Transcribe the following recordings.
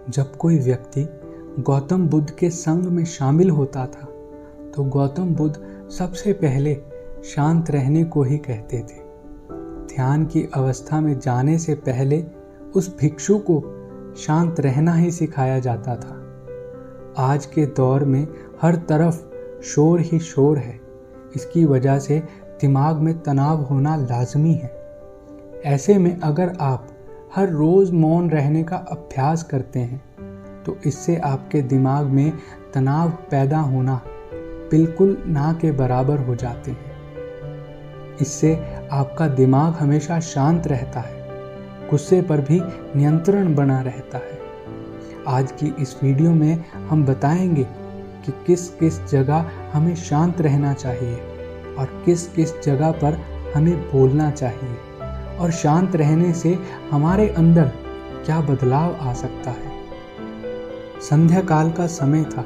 जब कोई व्यक्ति गौतम बुद्ध के संग में शामिल होता था तो गौतम बुद्ध सबसे पहले शांत रहने को ही कहते थे। ध्यान की अवस्था में जाने से पहले उस भिक्षु को शांत रहना ही सिखाया जाता था। आज के दौर में हर तरफ शोर ही शोर है। इसकी वजह से दिमाग में तनाव होना लाजमी है। ऐसे में अगर आप हर रोज़ मौन रहने का अभ्यास करते हैं तो इससे आपके दिमाग में तनाव पैदा होना बिल्कुल ना के बराबर हो जाते हैं। इससे आपका दिमाग हमेशा शांत रहता है, गुस्से पर भी नियंत्रण बना रहता है। आज की इस वीडियो में हम बताएंगे कि किस किस जगह हमें शांत रहना चाहिए और किस किस जगह पर हमें बोलना चाहिए और शांत रहने से हमारे अंदर क्या बदलाव आ सकता है। संध्या काल का समय था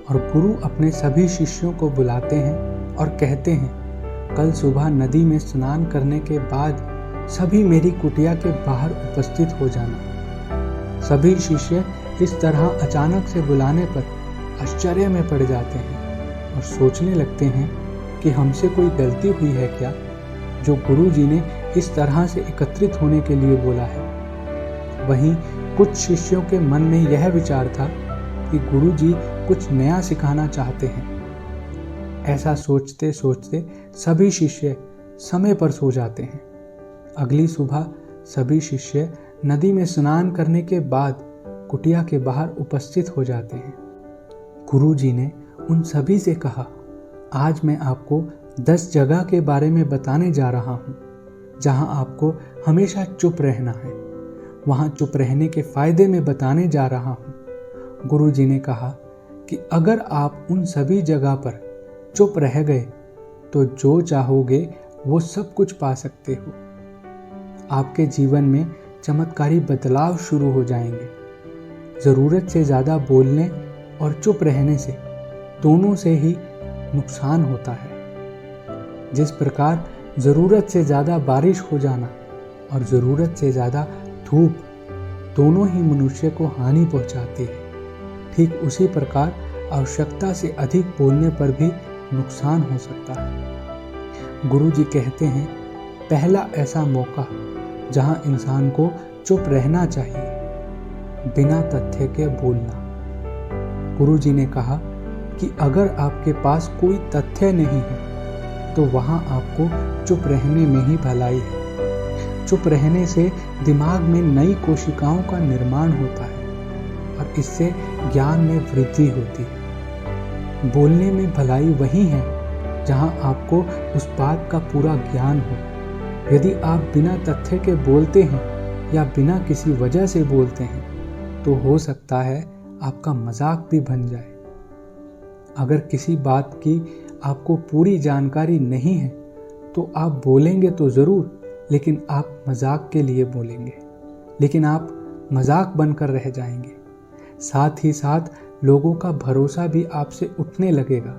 और गुरु अपने सभी शिष्यों को बुलाते हैं और कहते हैं, कल सुबह नदी में स्नान करने के बाद सभी मेरी कुटिया के बाहर उपस्थित हो जाना। सभी शिष्य इस तरह अचानक से बुलाने पर आश्चर्य में पड़ जाते हैं और सोचने लगते हैं कि हमसे कोई गलती हुई है क्या, जो गुरु जी ने इस तरह से एकत्रित होने के लिए बोला है। वहीं कुछ शिष्यों के मन में यह विचार था कि गुरु जी कुछ नया सिखाना चाहते हैं। ऐसा सोचते सोचते सभी शिष्य समय पर सो जाते हैं। अगली सुबह सभी शिष्य नदी में स्नान करने के बाद कुटिया के बाहर उपस्थित हो जाते हैं। गुरु जी ने उन सभी से कहा, आज मैं आपको 10 जगह के बारे में बताने जा रहा हूँ जहाँ आपको हमेशा चुप रहना है। वहाँ चुप रहने के फायदे में बताने जा रहा हूँ। गुरु जी ने कहा कि अगर आप उन सभी जगह पर चुप रह गए तो जो चाहोगे वो सब कुछ पा सकते हो। आपके जीवन में चमत्कारी बदलाव शुरू हो जाएंगे। ज़रूरत से ज़्यादा बोलने और चुप रहने से दोनों से ही नुकसान होता है। जिस प्रकार ज़रूरत से ज़्यादा बारिश हो जाना और ज़रूरत से ज़्यादा धूप दोनों ही मनुष्य को हानि पहुंचाती है, ठीक उसी प्रकार आवश्यकता से अधिक बोलने पर भी नुकसान हो सकता है। गुरु जी कहते हैं, पहला ऐसा मौका जहां इंसान को चुप रहना चाहिए, बिना तथ्य के बोलना। गुरु जी ने कहा कि अगर आपके पास कोई तथ्य नहीं है तो वहां आपको चुप रहने में ही भलाई है। चुप रहने से दिमाग में नई कोशिकाओं का निर्माण होता है और इससे ज्ञान में वृद्धि होती है। बोलने में भलाई वही है जहां आपको उस बात का पूरा ज्ञान हो। यदि आप बिना तथ्य के बोलते हैं या बिना किसी वजह से बोलते हैं तो हो सकता है आपका मजाक भी बन जाए। अगर किसी बात की आपको पूरी जानकारी नहीं है तो आप बोलेंगे तो ज़रूर, लेकिन आप मजाक के लिए बोलेंगे, लेकिन आप मजाक बनकर रह जाएंगे। साथ ही साथ लोगों का भरोसा भी आपसे उठने लगेगा।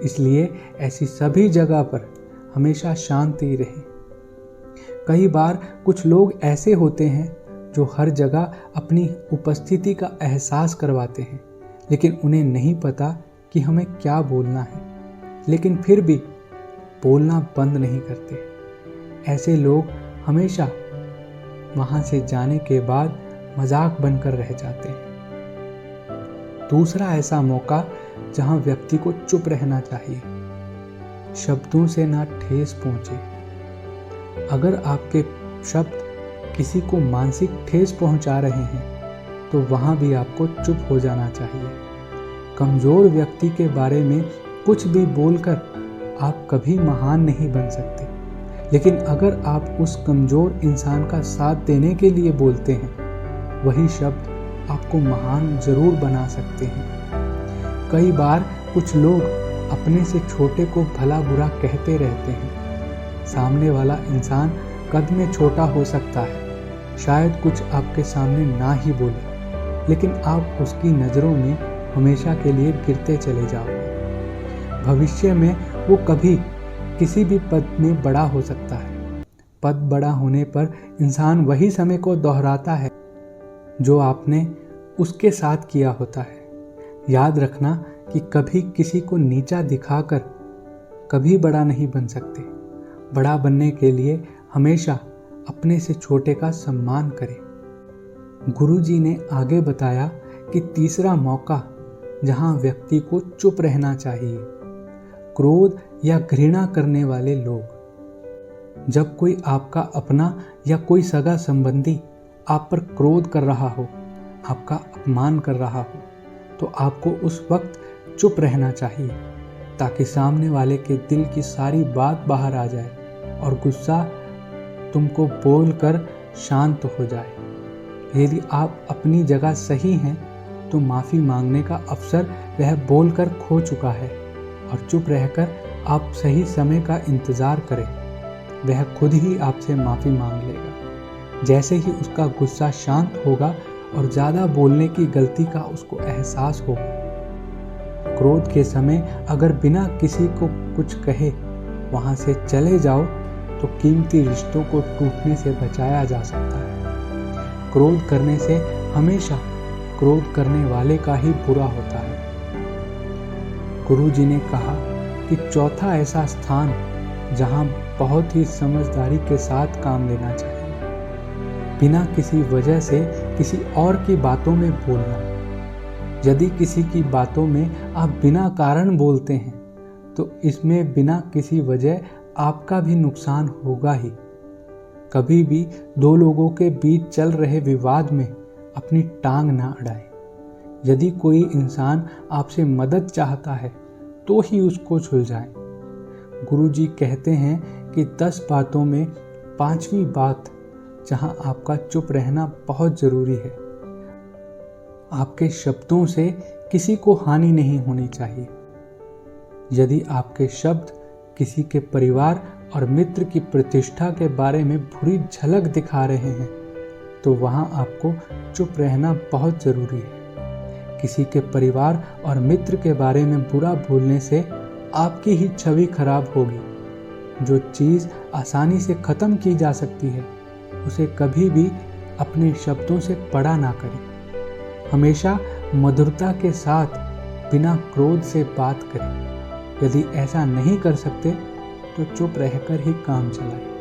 इसलिए ऐसी सभी जगह पर हमेशा शांति रहे। कई बार कुछ लोग ऐसे होते हैं जो हर जगह अपनी उपस्थिति का एहसास करवाते हैं, लेकिन उन्हें नहीं पता कि हमें क्या बोलना है, लेकिन फिर भी बोलना बंद नहीं करते। ऐसे लोग हमेशा वहाँ से जाने के बाद मजाक बनकर रह जाते हैं। दूसरा ऐसा मौका जहाँ व्यक्ति को चुप रहना चाहिए, शब्दों से ना ठेस पहुँचे। अगर आपके शब्द किसी को मानसिक ठेस पहुँचा रहे हैं तो वहाँ भी आपको चुप हो जाना चाहिए। कमज़ोर व्यक्ति के बारे में कुछ भी बोलकर आप कभी महान नहीं बन सकते, लेकिन अगर आप उस कमज़ोर इंसान का साथ देने के लिए बोलते हैं, वही शब्द आपको महान ज़रूर बना सकते हैं। कई बार कुछ लोग अपने से छोटे को भला बुरा कहते रहते हैं। सामने वाला इंसान कद में छोटा हो सकता है, शायद कुछ आपके सामने ना ही बोले, लेकिन आप उसकी नज़रों में हमेशा के लिए गिरते चले जाओगे। भविष्य में वो कभी किसी भी पद में बड़ा हो सकता है। पद बड़ा होने पर इंसान वही समय को दोहराता है जो आपने उसके साथ किया होता है। याद रखना कि कभी किसी को नीचा दिखाकर कभी बड़ा नहीं बन सकते। बड़ा बनने के लिए हमेशा अपने से छोटे का सम्मान करें। गुरुजी ने आगे बताया कि तीसरा मौका जहां व्यक्ति को चुप रहना चाहिए, क्रोध या घृणा करने वाले लोग। जब कोई आपका अपना या कोई सगा संबंधी आप पर क्रोध कर रहा हो, आपका अपमान कर रहा हो, तो आपको उस वक्त चुप रहना चाहिए ताकि सामने वाले के दिल की सारी बात बाहर आ जाए और गुस्सा तुमको बोलकर शांत हो जाए। यदि आप अपनी जगह सही हैं तो माफ़ी मांगने का अवसर वह बोलकर खो चुका है और चुप रहकर आप सही समय का इंतज़ार करें। वह खुद ही आपसे माफ़ी मांग लेगा। जैसे ही उसका गुस्सा शांत होगा और ज़्यादा बोलने की गलती का उसको एहसास होगा। क्रोध के समय अगर बिना किसी को कुछ कहे वहाँ से चले जाओ तो कीमती रिश्तों को टूटने से बचाया जा सकता है। क्रोध करने से हमेशा क्रोध करने वाले का ही बुरा होता है। गुरुजी ने कहा कि चौथा ऐसा स्थान जहाँ बहुत ही समझदारी के साथ काम लेना चाहिए। बिना किसी वजह से किसी और की बातों में बोलना। यदि किसी की बातों में आप बिना कारण बोलते हैं तो इसमें बिना किसी वजह आपका भी नुकसान होगा ही। कभी भी दो लोगों के बीच चल रहे विवाद में अपनी टांग ना अड़ाएं। यदि कोई इंसान आपसे मदद चाहता है तो ही उसको सुलझाएं। गुरुजी कहते हैं कि 10 बातों में 5वीं बात जहां आपका चुप रहना बहुत ज़रूरी है। आपके शब्दों से किसी को हानि नहीं होनी चाहिए। यदि आपके शब्द किसी के परिवार और मित्र की प्रतिष्ठा के बारे में बुरी झलक दिखा रहे हैं तो वहां आपको चुप रहना बहुत ज़रूरी है। किसी के परिवार और मित्र के बारे में बुरा बोलने से आपकी ही छवि खराब होगी। जो चीज़ आसानी से ख़त्म की जा सकती है उसे कभी भी अपने शब्दों से बड़ा ना करें। हमेशा मधुरता के साथ बिना क्रोध से बात करें। यदि ऐसा नहीं कर सकते तो चुप रहकर ही काम चलाएं।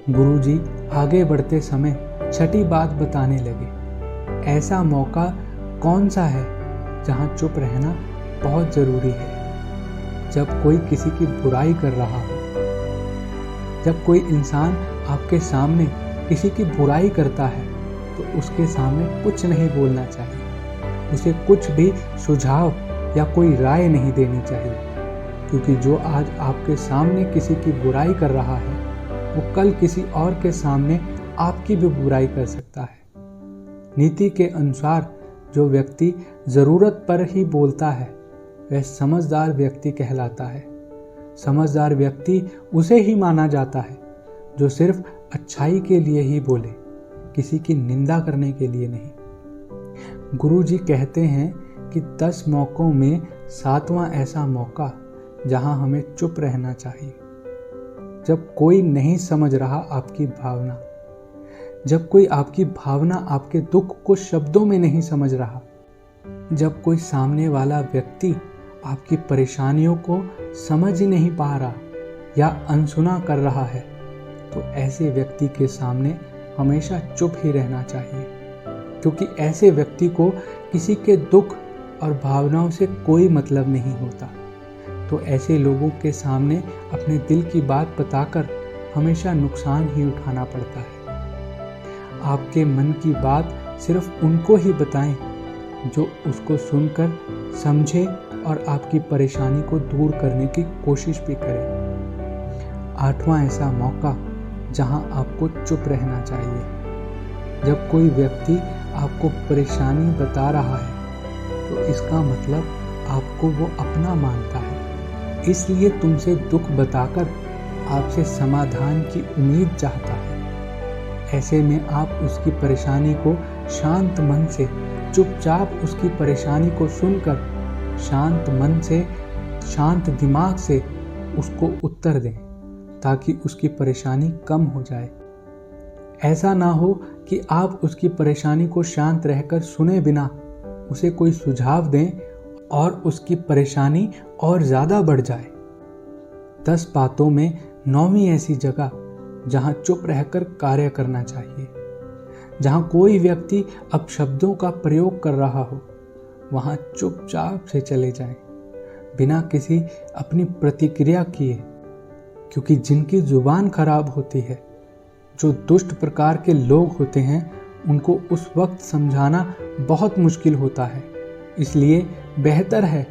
गुरुजी आगे बढ़ते समय 6ठी बात बताने लगे। ऐसा मौका कौन सा है जहां चुप रहना बहुत ज़रूरी है? जब कोई किसी की बुराई कर रहा हो। जब कोई इंसान आपके सामने किसी की बुराई करता है तो उसके सामने कुछ नहीं बोलना चाहिए। उसे कुछ भी सुझाव या कोई राय नहीं देनी चाहिए, क्योंकि जो आज आपके सामने किसी की बुराई कर रहा है वो कल किसी और के सामने आपकी भी बुराई कर सकता है। नीति के अनुसार जो व्यक्ति ज़रूरत पर ही बोलता है वह समझदार व्यक्ति कहलाता है। समझदार व्यक्ति उसे ही माना जाता है जो सिर्फ अच्छाई के लिए ही बोले, किसी की निंदा करने के लिए नहीं। गुरुजी कहते हैं कि 10 मौक़ों में 7वां ऐसा मौका जहां हमें चुप रहना चाहिए। जब कोई नहीं समझ रहा आपकी भावना, जब कोई आपकी भावना, आपके दुख को शब्दों में नहीं समझ रहा, जब कोई सामने वाला व्यक्ति आपकी परेशानियों को समझ ही नहीं पा रहा या अनसुना कर रहा है, तो ऐसे व्यक्ति के सामने हमेशा चुप ही रहना चाहिए, क्योंकि ऐसे व्यक्ति को किसी के दुख और भावनाओं से कोई मतलब नहीं होता। तो ऐसे लोगों के सामने अपने दिल की बात बताकर हमेशा नुकसान ही उठाना पड़ता है। आपके मन की बात सिर्फ उनको ही बताएं जो उसको सुनकर समझे और आपकी परेशानी को दूर करने की कोशिश भी करें। 8वां ऐसा मौका जहां आपको चुप रहना चाहिए। जब कोई व्यक्ति आपको परेशानी बता रहा है तो इसका मतलब आपको वो अपना मानता है, इसलिए तुमसे दुख बताकर आपसे समाधान की उम्मीद चाहता है। ऐसे में आप उसकी परेशानी को शांत मन से, चुपचाप उसकी परेशानी को सुनकर शांत मन से, शांत दिमाग से उसको उत्तर दें ताकि उसकी परेशानी कम हो जाए। ऐसा ना हो कि आप उसकी परेशानी को शांत रहकर सुने बिना उसे कोई सुझाव दें और उसकी परेशानी और ज़्यादा बढ़ जाए। 10 बातों में 9वीं ऐसी जगह जहाँ चुप रहकर कार्य करना चाहिए। जहाँ कोई व्यक्ति अपशब्दों का प्रयोग कर रहा हो, वहाँ चुपचाप से चले जाएं, बिना किसी अपनी प्रतिक्रिया किए, क्योंकि जिनकी जुबान खराब होती है, जो दुष्ट प्रकार के लोग होते हैं, उनको उस वक्त समझाना बहुत मुश्किल होता है। इसलिए बेहतर है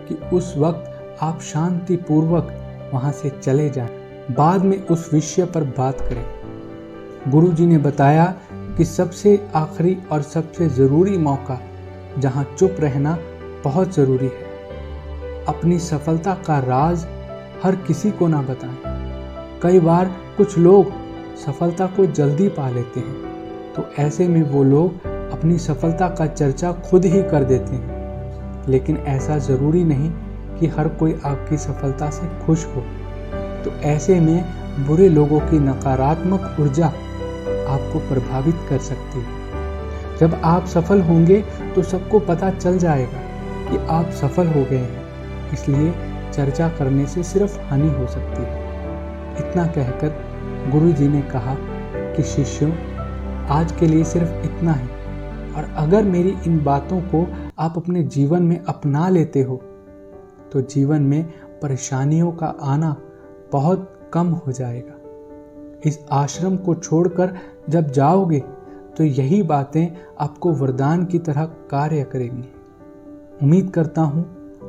कि उस वक्त आप शांतिपूर्वक वहाँ से चले जाएं, बाद में उस विषय पर बात करें। गुरु जी ने बताया कि सबसे आखिरी और सबसे ज़रूरी मौका जहाँ चुप रहना बहुत ज़रूरी है। अपनी सफलता का राज हर किसी को ना बताएं। कई बार कुछ लोग सफलता को जल्दी पा लेते हैं, तो ऐसे में वो लोग अपनी सफलता का चर्चा खुद ही कर देते हैं। लेकिन ऐसा ज़रूरी नहीं कि हर कोई आपकी सफलता से खुश हो। तो ऐसे में बुरे लोगों की नकारात्मक ऊर्जा आपको प्रभावित कर सकती है। जब आप सफल होंगे तो सबको पता चल जाएगा कि आप सफल हो गए हैं, इसलिए चर्चा करने से सिर्फ हानि हो सकती है। इतना कहकर गुरु जी ने कहा कि शिष्यों, आज के लिए सिर्फ इतना ही, और अगर मेरी इन बातों को आप अपने जीवन में अपना लेते हो तो जीवन में परेशानियों का आना बहुत कम हो जाएगा। इस आश्रम को छोड़कर जब जाओगे तो यही बातें आपको वरदान की तरह कार्य करेंगी। उम्मीद करता हूँ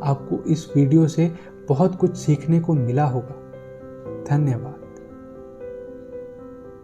आपको इस वीडियो से बहुत कुछ सीखने को मिला होगा। धन्यवाद।